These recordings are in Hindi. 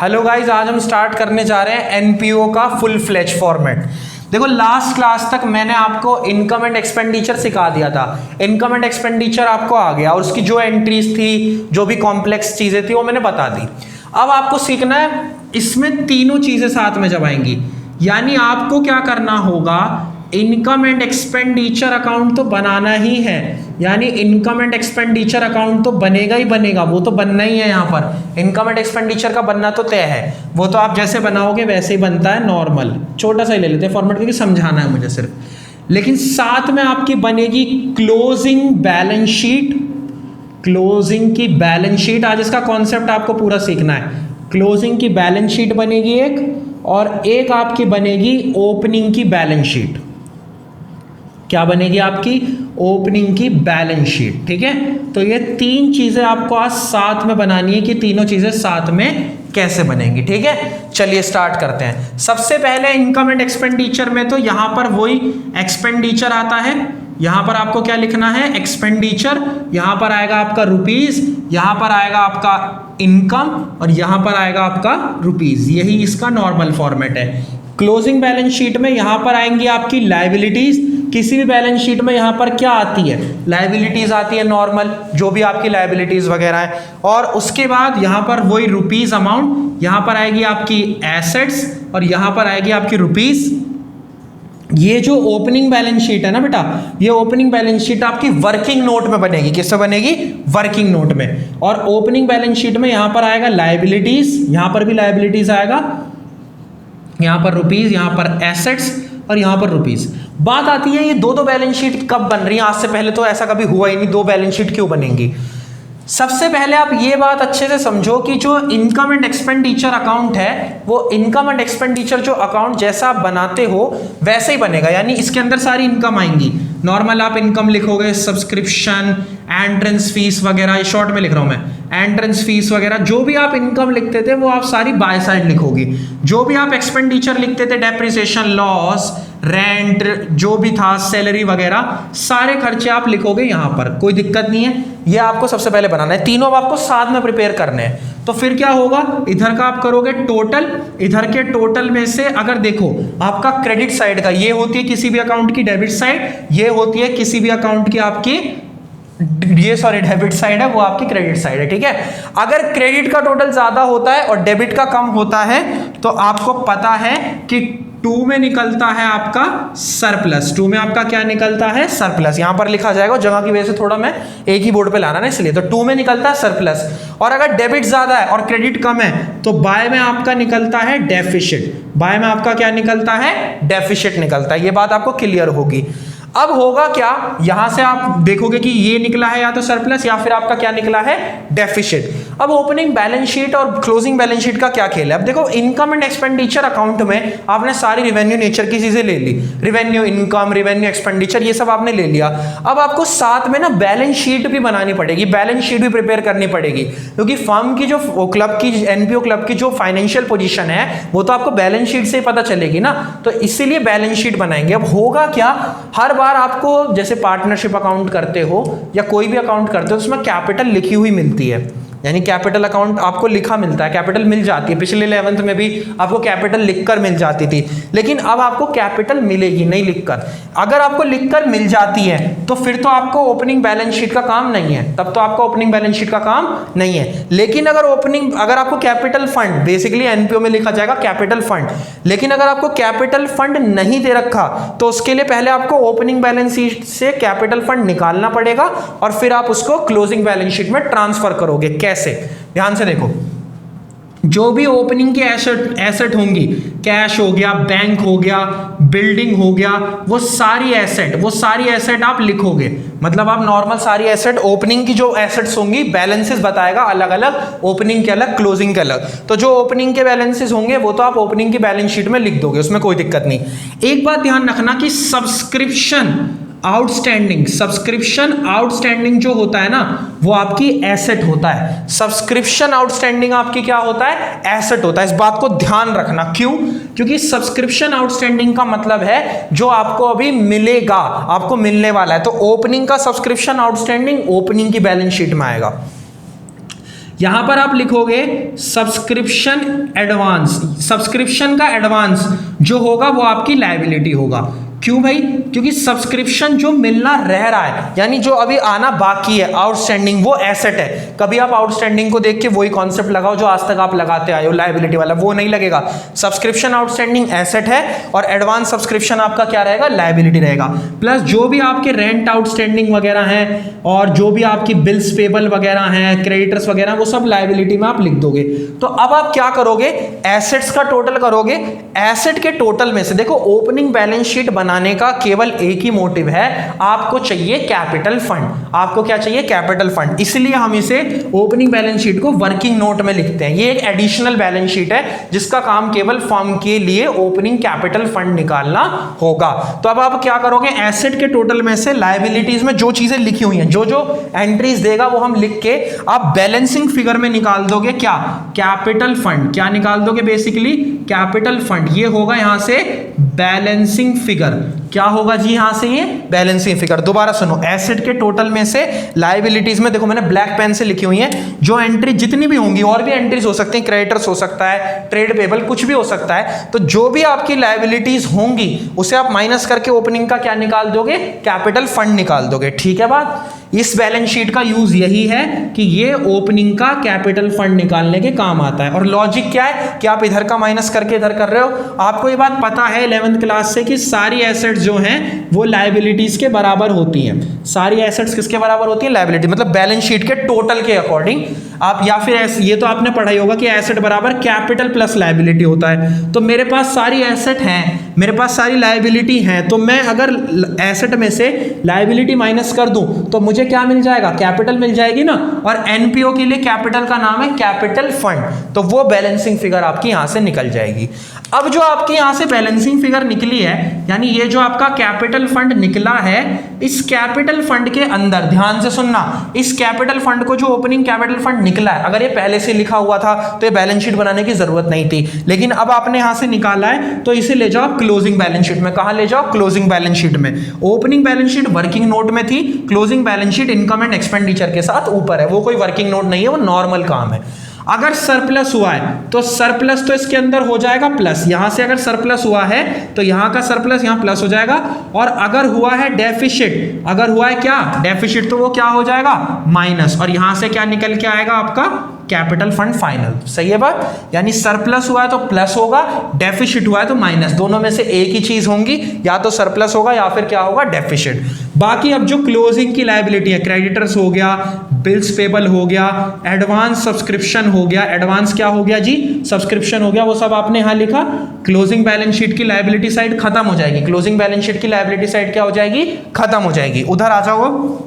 हेलो गाइस, आज हम स्टार्ट करने जा रहे हैं एनपीओ का फुल फ्लेज फॉर्मेट। देखो लास्ट क्लास तक मैंने आपको इनकम एंड एक्सपेंडिचर सिखा दिया था। इनकम एंड एक्सपेंडिचर आपको आ गया और उसकी जो एंट्रीज थी, जो भी कॉम्प्लेक्स चीजें थी वो मैंने बता दी। अब आपको सीखना है इसमें तीनों चीजें साथ में जब आएंगी, यानी आपको क्या करना होगा, इनकम एंड एक्सपेंडिचर अकाउंट तो बनाना ही है। यानी इनकम एंड एक्सपेंडिचर अकाउंट तो बनेगा ही बनेगा, वो तो बनना ही है। यहाँ पर इनकम एंड एक्सपेंडिचर का बनना तो तय है, वो तो आप जैसे बनाओगे वैसे ही बनता है नॉर्मल। छोटा सा ही ले लेते हैं फॉर्मेट क्योंकि समझाना है मुझे सिर्फ। लेकिन साथ में आपकी बनेगी क्लोजिंग बैलेंस शीट। क्लोजिंग की बैलेंस शीट, आज इसका कॉन्सेप्ट आपको पूरा सीखना है। क्लोजिंग की बैलेंस शीट बनेगी एक, और एक आपकी बनेगी ओपनिंग की बैलेंस शीट। क्या बनेगी आपकी? ओपनिंग की बैलेंस शीट। ठीक है, तो ये तीन चीजें आपको आज साथ में बनानी है कि तीनों चीजें साथ में कैसे बनेंगी। ठीक है, चलिए स्टार्ट करते हैं। सबसे पहले इनकम एंड एक्सपेंडिचर में तो यहां पर वही एक्सपेंडिचर आता है। यहां पर आपको क्या लिखना है? एक्सपेंडिचर। यहां पर आएगा आपका रुपीज, यहां पर आएगा आपका इनकम, और यहां पर आएगा आपका रुपीज। यही इसका नॉर्मल फॉर्मेट है। क्लोजिंग बैलेंस शीट में यहां पर आएंगी आपकी लायबिलिटीज। किसी भी बैलेंस शीट में यहां पर क्या आती है? लायबिलिटीज आती है नॉर्मल, जो भी आपकी लायबिलिटीज वगैरह है। और उसके बाद यहां पर वही रुपीज अमाउंट, यहां पर आएगी आपकी एसेट्स, और यहां पर आएगी आपकी रुपीज। ये जो ओपनिंग बैलेंस शीट है ना बेटा, ये ओपनिंग बैलेंस शीट आपकी वर्किंग नोट में बनेगी। किससे बनेगी? वर्किंग नोट में। और ओपनिंग बैलेंस शीट में यहां पर आएगा लायबिलिटीज, यहां पर भी लायबिलिटीज आएगा, यहां पर रुपीज, यहां पर एसेट्स, और यहां पर रुपीज। बात आती है ये दो बैलेंस शीट कब बन रही है? आज से पहले तो ऐसा कभी हुआ ही नहीं। दो बैलेंस शीट क्यों बनेंगी? सबसे पहले आप ये बात अच्छे से समझो कि जो इनकम एंड एक्सपेंडिचर अकाउंट है, वो इनकम एंड एक्सपेंडिचर जो अकाउंट जैसा आप बनाते हो वैसे ही बनेगा। यानी इसके अंदर सारी इनकम आएंगी। नॉर्मल आप इनकम लिखोगे, सब्सक्रिप्शन, एंट्रेंस फीस वगैरह, ये शॉर्ट में लिख रहा हूं मैं, एंट्रेंस फीस वगैरह जो भी आप इनकम लिखते थे वो आप सारी बाय साइड लिखोगी। जो भी आप एक्सपेंडिचर लिखते थे, डेप्रिसिएशन, लॉस, रेंट, जो भी था, सैलरी वगैरह, सारे खर्चे आप लिखोगे यहां पर। कोई दिक्कत नहीं है, ये आपको सबसे पहले बनाना है। तीनों आपको साथ में प्रिपेयर करने हैं। तो फिर क्या होगा, इधर का आप करोगे टोटल, इधर के टोटल में से अगर देखो आपका क्रेडिट साइड का, ये होती है किसी भी अकाउंट की डेबिट साइड, ये होती है किसी भी अकाउंट की आपकी डेबिट साइड है, वो आपकी क्रेडिट साइड है। ठीक है, अगर क्रेडिट का टोटल ज्यादा होता है और डेबिट का कम होता है तो आपको पता है कि 2 में निकलता है आपका सरप्लस। 2 में आपका क्या निकलता है? सरप्लस। यहां पर लिखा जाएगा, जगह की वजह से थोड़ा मैं एक ही बोर्ड पे लाना ना, इसलिए। तो 2 में निकलता है सरप्लस। और अगर डेबिट ज्यादा है और क्रेडिट कम है तो बाय में आपका निकलता है डेफिसिट। बाय में आपका क्या निकलता है? डेफिसिट निकलता है। ये बात आपको क्लियर होगी। अब होगा क्या, यहां से आप देखोगे कि ये निकला है या तो सरप्लस या फिर आपका क्या निकला है? डेफिसिट। अब ओपनिंग बैलेंस शीट और क्लोजिंग बैलेंस शीट का क्या खेल है? अब देखो इनकम एंड एक्सपेंडिचर अकाउंट में आपने सारी रेवेन्यू नेचर की चीजें ले ली, रेवेन्यू, इनकम, रेवेन्यू, एक्सपेंडिचर, ये सब आपने ले लिया। अब आपको साथ में ना बैलेंस शीट भी बनानी पड़ेगी, बैलेंस शीट भी प्रिपेयर करनी पड़ेगी, क्योंकि फर्म की जो क्लब की, एनपीओ क्लब की जो फाइनेंशियल पोजीशन है वो तो आपको बैलेंस शीट से ही पता चलेगी ना। तो इसीलिए बैलेंस शीट बनाएंगे। अब होगा क्या, हर बार आपको जैसे पार्टनरशिप अकाउंट करते हो या कोई भी अकाउंट करते हो तो उसमें कैपिटल लिखी हुई मिलती है, यानी कैपिटल अकाउंट आपको लिखा मिलता है, कैपिटल मिल जाती है। पिछले 11th में भी आपको कैपिटल लिखकर मिल जाती थी, लेकिन अब आपको कैपिटल मिलेगी नहीं लिखकर। अगर आपको लिखकर मिल जाती है तो फिर तो आपको ओपनिंग बैलेंस शीट का काम नहीं है, तब तो आपको ओपनिंग बैलेंस शीट का काम नहीं है। लेकिन अगर आपको कैपिटल फंड, बेसिकली एनपीओ में लिखा जाएगा कैपिटल फंड, लेकिन अगर आपको कैपिटल फंड नहीं दे रखा तो उसके लिए पहले आपको ओपनिंग बैलेंस शीट से कैपिटल फंड निकालना पड़ेगा और फिर आप उसको क्लोजिंग बैलेंस शीट में ट्रांसफर करोगे। कैसे? ध्यान से देखो, जो भी ओपनिंग के एसेट होंगी, कैश हो गया, बैंक हो गया, बिल्डिंग हो गया, वो सारी एसेट आप लिखोगे। मतलब आप नॉर्मल सारी एसेट, ओपनिंग की जो एसेट्स होंगी बैलेंसेस बताएगा अलग अलग, ओपनिंग के अलग, क्लोजिंग के अलग। तो जो ओपनिंग के बैलेंसेस होंगे वो तो आप ओपनिंग की बैलेंस शीट में लिख दोगे, उसमें कोई दिक्कत नहीं। एक बात ध्यान रखना कि सब्सक्रिप्शन आउटस्टैंडिंग जो होता है ना वो आपकी एसेट होता है। सब्सक्रिप्शन आउटस्टैंडिंग आपकी क्या होता है? एसेट होता है। इस बात को ध्यान रखना। क्यों? क्योंकि सब्सक्रिप्शन आउटस्टैंडिंग का मतलब है जो आपको अभी मिलेगा, आपको मिलने वाला है। तो ओपनिंग का सब्सक्रिप्शन आउटस्टैंडिंग ओपनिंग की बैलेंस शीट में आएगा। यहां पर आप लिखोगे सब्सक्रिप्शन एडवांस, सब्सक्रिप्शन का एडवांस जो होगा वो आपकी लायबिलिटी होगा। क्यों भाई? क्योंकि सब्सक्रिप्शन जो मिलना रह रहा है, यानी जो अभी आना बाकी है आउटस्टैंडिंग, वो एसेट है। कभी आप आउटस्टैंडिंग को देख के वही कॉन्सेप्ट लगाओ जो आज तक आप लगाते आए हो, लायबिलिटी वाला, वो नहीं लगेगा। सब्सक्रिप्शन आउटस्टैंडिंग एसेट है और एडवांस सब्सक्रिप्शन आपका क्या रहेगा? लायबिलिटी रहेगा। प्लस जो भी आपके रेंट आउटस्टैंडिंग वगैरह हैं और जो भी आपकी बिल्स पेबल वगैरह हैं, क्रेडिटर्स वगैरह, वो सब लायबिलिटी में आप लिख दोगे। तो अब आप क्या करोगे? एसेट्स का टोटल करोगे। एसेट के टोटल में से देखो, ओपनिंग बैलेंस शीट बनाने का केवल एक ही मोटिव है, आपको चाहिए कैपिटल फंड। आपको क्या चाहिए? Capital fund. इसलिए हम इसे ओपनिंग बैलेंस शीट को वर्किंग नोट में लिखते हैं। ये एक एडिशनल बैलेंस शीट है जिसका काम केवल फर्म के लिए ओपनिंग कैपिटल फंड निकालना होगा। तो अब आप क्या करोगे? एसेट के टोटल में से लायबिलिटीज में जो चीजें लिखी हुई हैं, जो जो एंट्रीज देगा वो हम लिख के आप बैलेंसिंग फिगर में निकाल दोगे। क्या? Capital fund. क्या निकाल दोगे? Basically capital fund. ये होगा यहां से बैलेंसिंग फिगर। क्या होगा जी यहां से? ये बैलेंसिंग फिगर। दोबारा सुनो, एसेट के टोटल में से लायबिलिटीज में देखो मैंने ब्लैक पेन से लिखी हुई है, जो एंट्री जितनी भी होंगी, और भी एंट्रीज हो सकती हैं, क्रेडिटर्स हो सकता है, ट्रेड पेबल, कुछ भी हो सकता है। तो जो भी आपकी लायबिलिटीज होंगी उसे आप माइनस करके ओपनिंग का क्या निकाल दोगे? कैपिटल फंड निकाल दोगे। ठीक है बात? इस बैलेंस शीट का यूज यही है कि ये ओपनिंग का कैपिटल फंड निकालने के काम आता है। और लॉजिक क्या है कि आप इधर का माइनस करके इधर कर रहे हो। आपको ये बात पता है 11th क्लास से कि सारी एसेट्स जो हैं वो लायबिलिटीज के बराबर होती हैं। सारी एसेट्स किसके बराबर होती हैं? लायबिलिटी। मतलब बैलेंस शीट के टोटल के अकॉर्डिंग आप, या फिर ये तो आपने पढ़ा ही होगा कि एसेट बराबर कैपिटल प्लस लायबिलिटी होता है। तो मेरे पास सारी एसेट हैं, मेरे पास सारी लायबिलिटी हैं, तो मैं अगर एसेट में से लायबिलिटी माइनस कर दूं तो मुझे क्या मिल जाएगा? कैपिटल मिल जाएगी ना। और एनपीओ के लिए कैपिटल का नाम है कैपिटल फंड, तो वो बैलेंसिंग फिगर आपकी यहां से निकल जाएगी। अब जो आपकी यहां से बैलेंसिंग फिगर निकली है, यानी ये जो आपका कैपिटल फंड निकला है, इस कैपिटल फंड के अंदर ध्यान से सुनना, इस कैपिटल फंड को जो ओपनिंग कैपिटल फंड निकला है, अगर ये पहले से लिखा हुआ था तो ये बैलेंस शीट बनाने की जरूरत नहीं थी, लेकिन अब आपने यहां से निकाला है तो इसे ले जाओ क्लोजिंग बैलेंस शीट में। कहां ले जाओ? क्लोजिंग बैलेंस शीट में। Opening balance sheet working note में थी, closing balance sheet income and expenditure के साथ ऊपर है। वो कोई वर्किंग नोट नहीं है, वो नॉर्मल काम है। अगर सरप्लस हुआ है तो सरप्लस तो इसके अंदर हो जाएगा प्लस। यहां से अगर सरप्लस हुआ है तो यहां का सरप्लस यहां प्लस हो जाएगा। और अगर हुआ है डेफिसिट, अगर हुआ है क्या? डेफिसिट, तो वो क्या हो जाएगा? माइनस। और यहां से क्या निकल के आएगा? आपका कैपिटल फंड फाइनल। सही है बात? यानी सरप्लस हुआ है तो प्लस होगा, डेफिसिट हुआ है तो माइनस। दोनों में से एक ही चीज होंगी, या तो सरप्लस होगा या फिर क्या होगा? डेफिसिट। बाकी अब जो क्लोजिंग की लायबिलिटी है, क्रेडिटर्स हो गया, बिल्स पेबल हो गया, एडवांस सब्सक्रिप्शन हो गया। एडवांस क्या हो गया जी? सब्सक्रिप्शन हो गया। वो सब आपने यहां लिखा। क्लोजिंग बैलेंस शीट की लायबिलिटी साइड खत्म हो जाएगी। क्लोजिंग बैलेंस शीट की लायबिलिटी साइड क्या हो जाएगी? खत्म हो जाएगी। उधर आ जाओ।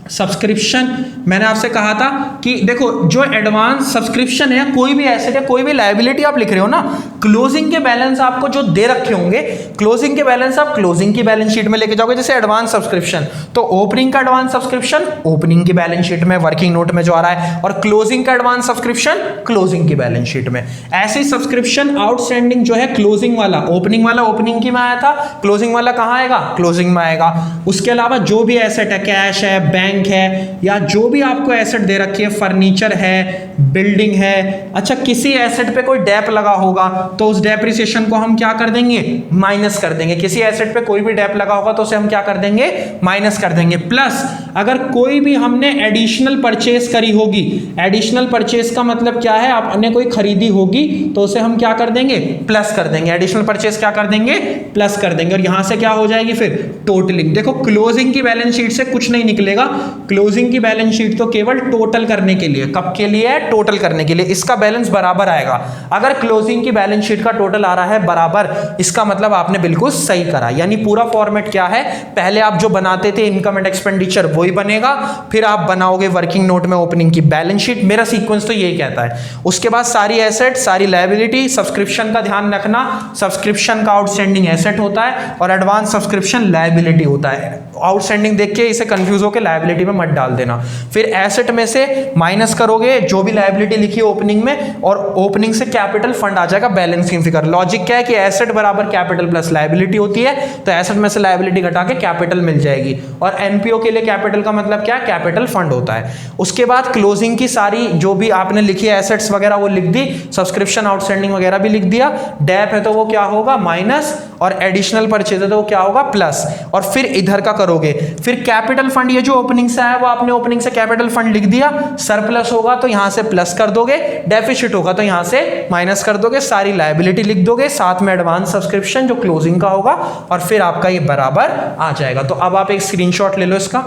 सब्सक्रिप्शन, मैंने आपसे कहा था कि देखो जो एडवांस सब्सक्रिप्शन है, कोई भी एसेट है, कोई भी लायबिलिटी आप लिख रहे हो ना, क्लोजिंग के बैलेंस आपको जो दे रखे होंगे, क्लोजिंग के बैलेंस आप क्लोजिंग की बैलेंस शीट में लेके जाओगे। जैसे एडवांस सब्सक्रिप्शन, तो ओपनिंग का एडवांस सब्सक्रिप्शन ओपनिंग की बैलेंस शीट में वर्किंग नोट में जो आ रहा है, और क्लोजिंग का एडवांस सब्सक्रिप्शन क्लोजिंग की बैलेंस शीट में। ऐसे सब्सक्रिप्शन आउटस्टैंडिंग जो है क्लोजिंग वाला ओपनिंग की में आया था, क्लोजिंग वाला कहां आएगा? क्लोजिंग में आएगा। उसके अलावा जो भी एसेट है, कैश है, बैंक है, या जो भी आपको एसेट दे रखी है, फर्नीचर है, बिल्डिंग है, अच्छा किसी एसेट पे कोई डेप लगा होगा तो उस डेप्रिसिएशन को हम क्या कर देंगे? माइनस कर देंगे। किसी एसेट पे कोई भी डेप लगा होगा तो उसे हम क्या कर देंगे? माइनस कर देंगे। प्लस अगर कोई भी हमने एडिशनल परचेस करी होगी, एडिशनल परचेस का मतलब क्या है? आपने कोई खरीदी होगी तो उसे हम क्या कर देंगे? प्लस कर देंगे। एडिशनल परचेस क्या कर देंगे? प्लस कर देंगे। और यहां से क्या हो जाएगी फिर? टोटलिंग। देखो क्लोजिंग की बैलेंस शीट से कुछ नहीं निकलेगा। क्लोजिंग की बैलेंस शीट तो केवल टोटल करने के लिए, कब के लिए है? टोटल करने के लिए। इसका बैलेंस बराबर आएगा। अगर क्लोजिंग की बैलेंस शीट का टोटल आ रहा है बराबर, इसका मतलब आपने बिल्कुल सही करा। यानी पूरा फॉर्मेट क्या है? पहले आप जो बनाते थे इनकम एंड एक्सपेंडिचर वही बनेगा, फिर आप बनाओगे वर्किंग नोट में ओपनिंग की बैलेंस शीट। मेरा सीक्वेंस तो यही कहता है। उसके बाद सारी एसेट, सारी लायबिलिटी, सब्सक्रिप्शन का ध्यान रखना, सब्सक्रिप्शन का आउटस्टैंडिंग एसेट होता है और एडवांस सब्सक्रिप्शन लायबिलिटी होता है। आउटस्टैंडिंग देख के इसे कंफ्यूज होकर लायबिलिटी लायबिलिटी में मत डाल देना। फिर एसेट में से माइनस करोगे जो भी लायबिलिटी लिखी है ओपनिंग में, और ओपनिंग से कैपिटल फंड आ जाएगा बैलेंसिंग फिगर। लॉजिक क्या है कि एसेट बराबर कैपिटल प्लस लायबिलिटी होती है, तो एसेट में से लायबिलिटी घटा के कैपिटल मिल जाएगी। और एनपीओ के लिए कैपिटल का मतलब क्या है, कैपिटल फंड होता है। उसके बाद क्लोजिंग की सारी जो भी आपने लिखी है एसेट्स वगैरह वो लिख दी, सब्सक्रिप्शन आउटस्टैंडिंग वगैरह भी लिख दिया। डेप है तो वो क्या होगा माइनस, और एडिशनल परचेज है तो वो क्या होगा प्लस। और फिर इधर का करोगे, फिर कैपिटल फंड ये जो ओपनिंग से आया वो आपने ओपनिंग से कैपिटल फंड लिख दिया, सरप्लस होगा तो यहां से प्लस कर दोगे, डेफिसिट होगा तो यहां से माइनस कर दोगे, सारी लायबिलिटी लिख दोगे, साथ में एडवांस सब्सक्रिप्शन जो क्लोजिंग का होगा, और फिर आपका ये बराबर आ जाएगा। तो अब आप एक स्क्रीनशॉट ले लो इसका।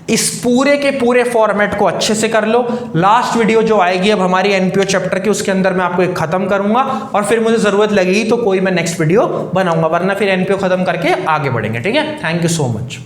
इस पूरे के पूरे फॉर्मेट को अच्छे से कर लो। लास्ट वीडियो जो आएगी अब हमारी एनपीओ चैप्टर की, उसके अंदर मैं आपको एक खत्म करूंगा, और फिर मुझे जरूरत लगेगी तो कोई मैं नेक्स्ट वीडियो बनाऊंगा, वरना फिर एनपीओ खत्म करके आगे बढ़ेंगे। ठीक है, थैंक यू सो मच।